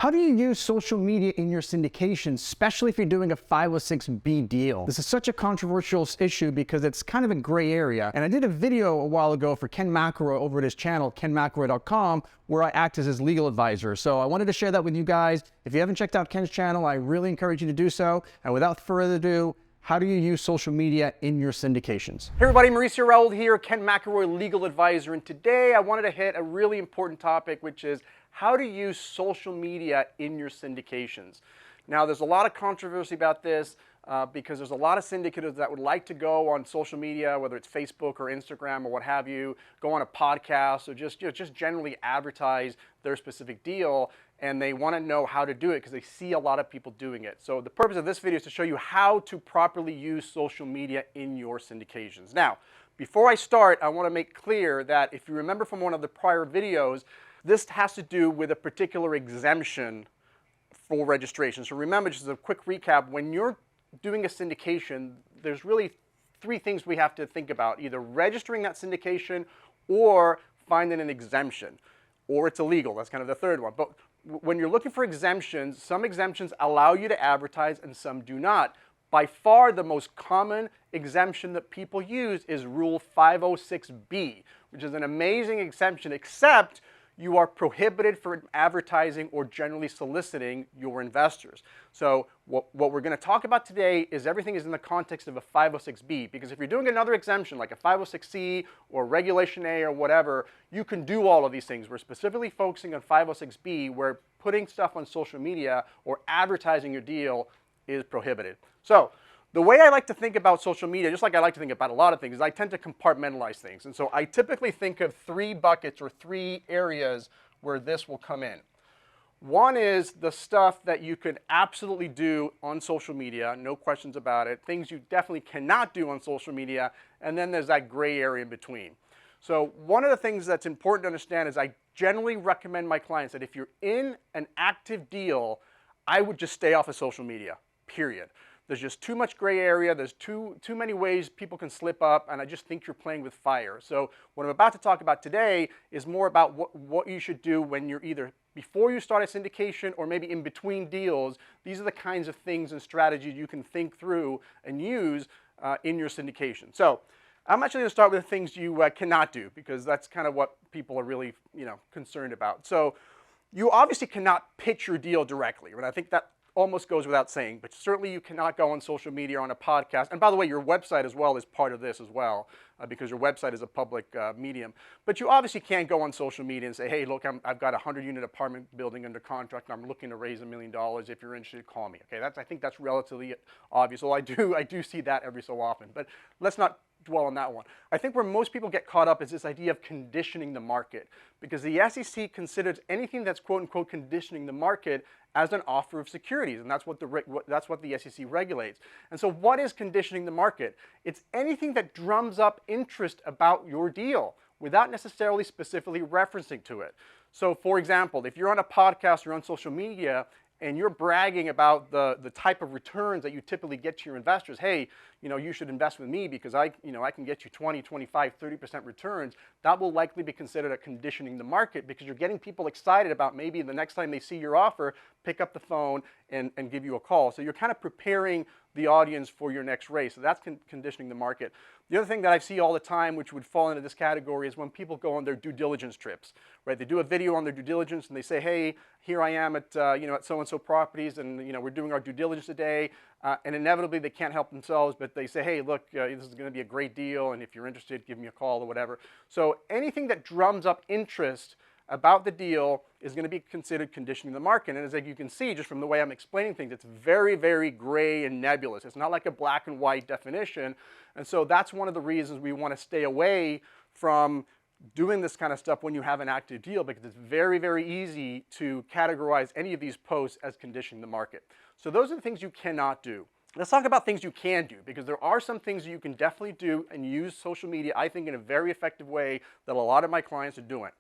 How do you use social media in your syndication, especially if you're doing a 506B deal? This is such a controversial issue because it's kind of a gray area. And I did a video a while ago for Ken McElroy over at his channel, kenmcelroy.com, where I act as his legal advisor. So I wanted to share that with you guys. If you haven't checked out Ken's channel, I really encourage you to do so. And without further ado, how do you use social media in your syndications? Hey everybody, Mauricio Rauld here, Ken McElroy, legal advisor. And today I wanted to hit a really important topic, which is how to use social media in your syndications. Now, there's a lot of controversy about this because there's a lot of syndicators that would like to go on social media, whether it's Facebook or Instagram or what have you, go on a podcast or just generally advertise their specific deal, and they want to know how to do it because they see a lot of people doing it. So the purpose of this video is to show you how to properly use social media in your syndications. Now, before I start, I want to make clear that if you remember from one of the prior videos, this has to do with a particular exemption for registration. So remember, just as a quick recap, when you're doing a syndication, there's really three things we have to think about: either registering that syndication or finding an exemption, or it's illegal. That's kind of the third one. But when you're looking for exemptions, some exemptions allow you to advertise and some do not. By far, the most common exemption that people use is Rule 506B, which is an amazing exemption, except you are prohibited from advertising or generally soliciting your investors. So what we're going to talk about today is everything is in the context of a 506B, because if you're doing another exemption like a 506C or Regulation A or whatever, you can do all of these things. We're specifically focusing on 506B, where putting stuff on social media or advertising your deal is prohibited. So the way I like to think about social media, just like I like to think about a lot of things, is I tend to compartmentalize things. And so I typically think of three buckets or three areas where this will come in. One is the stuff that you could absolutely do on social media, no questions about it, things you definitely cannot do on social media, and then there's that gray area in between. So one of the things that's important to understand is I generally recommend my clients that if you're in an active deal, I would just stay off of social media, period. There's just too much gray area. There's too many ways people can slip up, and I just think you're playing with fire. So what I'm about to talk about today is more about what you should do when you're either before you start a syndication or maybe in between deals. These are the kinds of things and strategies you can think through and use in your syndication. So I'm actually going to start with the things you cannot do, because that's kind of what people are really concerned about. So you obviously cannot pitch your deal directly, right? I think that almost goes without saying, but certainly you cannot go on social media or on a podcast. And by the way, your website as well is part of this as well, because your website is a public medium. But you obviously can't go on social media and say, hey, look, I've got a 100-unit apartment building under contract, and I'm looking to raise $1 million. If you're interested, call me. Okay, I think that's relatively obvious. Well, I do see that every so often, but let's not dwell on that one. I think where most people get caught up is this idea of conditioning the market, because the SEC considers anything that's quote-unquote conditioning the market as an offer of securities, and that's what the SEC regulates. And so what is conditioning the market? It's anything that drums up interest about your deal without necessarily specifically referencing to it. So for example, if you're on a podcast or on social media and you're bragging about the type of returns that you typically get to your investors, hey, you should invest with me because I can get you 20, 25, 30% returns, that will likely be considered a conditioning the market, because you're getting people excited about maybe the next time they see your offer, pick up the phone and give you a call. So you're kind of preparing the audience for your next raise. So that's conditioning the market. The other thing that I see all the time, which would fall into this category, is when people go on their due diligence trips, right? They do a video on their due diligence and they say, hey, here I am at at so-and-so properties, and we're doing our due diligence today, and inevitably they can't help themselves, but they say, hey, look, this is going to be a great deal, and if you're interested, give me a call or whatever. So anything that drums up interest about the deal is going to be considered conditioning the market. And as you can see, just from the way I'm explaining things, it's very, very gray and nebulous. It's not like a black and white definition. And so that's one of the reasons we want to stay away from doing this kind of stuff when you have an active deal, because it's very, very easy to categorize any of these posts as conditioning the market. So those are the things you cannot do. Let's talk about things you can do, because there are some things you can definitely do and use social media, I think, in a very effective way that a lot of my clients are doing.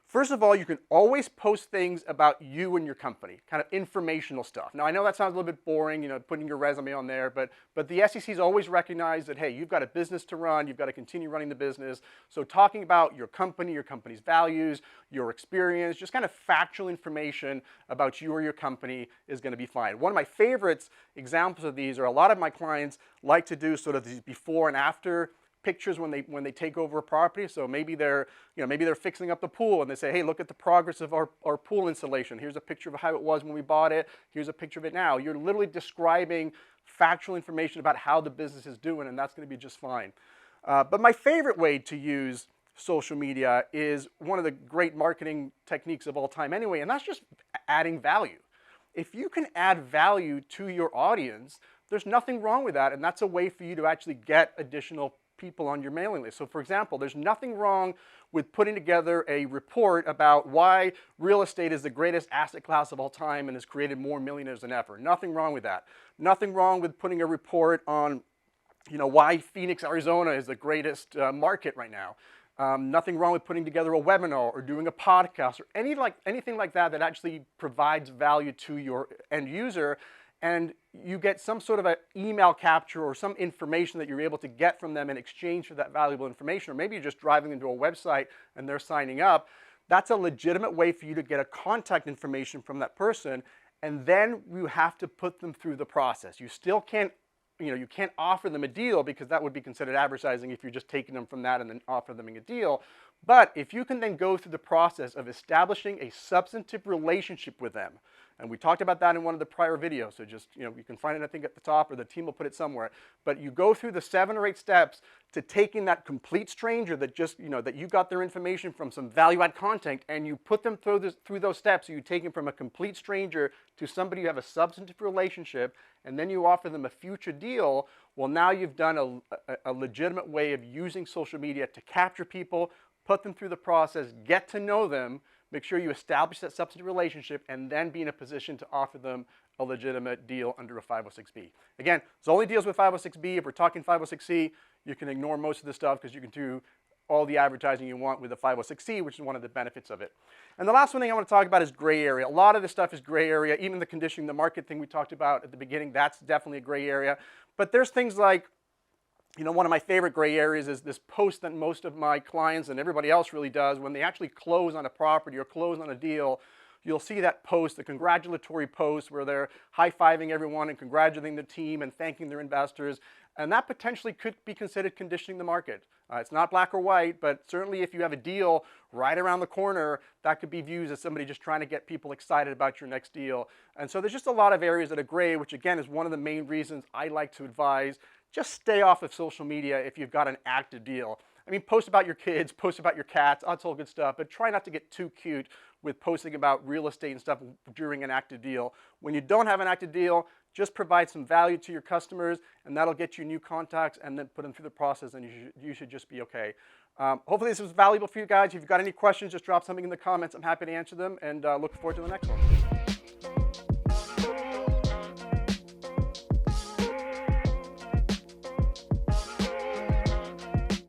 First of all, you can always post things about you and your company, kind of informational stuff. Now, I know that sounds a little bit boring, you know, putting your resume on there, but the SEC's always recognized that, hey, you've got a business to run, you've got to continue running the business. So talking about your company's values, your experience, just kind of factual information about you or your company is going to be fine. One of my favorites examples of these are a lot of my clients like to do sort of these before and after pictures when they take over a property. So maybe they're fixing up the pool and they say, hey, look at the progress of our pool installation. Here's a picture of how it was when we bought it. Here's a picture of it now. You're literally describing factual information about how the business is doing, and that's going to be just fine. But my favorite way to use social media is one of the great marketing techniques of all time anyway, and that's just adding value. If you can add value to your audience, there's nothing wrong with that, and that's a way for you to actually get additional people on your mailing list. So for example, there's nothing wrong with putting together a report about why real estate is the greatest asset class of all time and has created more millionaires than ever. Nothing wrong with that. Nothing wrong with putting a report on, you know, why Phoenix, Arizona is the greatest market right now. Nothing wrong with putting together a webinar or doing a podcast or anything like that that actually provides value to your end user, and you get some sort of an email capture or some information that you're able to get from them in exchange for that valuable information, or maybe you're just driving them to a website and they're signing up. That's a legitimate way for you to get a contact information from that person, and then you have to put them through the process. You still can't, you can't offer them a deal because that would be considered advertising if you're just taking them from that and then offer them a deal. But if you can then go through the process of establishing a substantive relationship with them, and we talked about that in one of the prior videos, so just, you can find it, I think, at the top, or the team will put it somewhere. But you go through the 7 or 8 steps to taking that complete stranger that just, that you got their information from some value-add content, and you put them through those steps. So you take them from a complete stranger to somebody you have a substantive relationship, and then you offer them a future deal. Well, now you've done a legitimate way of using social media to capture people, put them through the process, get to know them, make sure you establish that substantive relationship, and then be in a position to offer them a legitimate deal under a 506B. Again, it's only deals with 506B. If we're talking 506C, you can ignore most of the stuff because you can do all the advertising you want with a 506C, which is one of the benefits of it. And the last one thing I want to talk about is gray area. A lot of this stuff is gray area. Even the conditioning the market thing we talked about at the beginning, that's definitely a gray area. But there's things like, one of my favorite gray areas is this post that most of my clients and everybody else really does when they actually close on a property or close on a deal. You'll see that post, the congratulatory post, where they're high-fiving everyone and congratulating the team and thanking their investors. And that potentially could be considered conditioning the market. It's not black or white, but certainly if you have a deal right around the corner, that could be viewed as somebody just trying to get people excited about your next deal. And so there's just a lot of areas that are gray, which again is one of the main reasons I like to advise just stay off of social media if you've got an active deal. I mean, post about your kids, post about your cats, that's all good stuff, but try not to get too cute with posting about real estate and stuff during an active deal. When you don't have an active deal, just provide some value to your customers, and that'll get you new contacts, and then put them through the process, and you should just be okay. Hopefully this was valuable for you guys. If you've got any questions, just drop something in the comments. I'm happy to answer them, and look forward to the next one.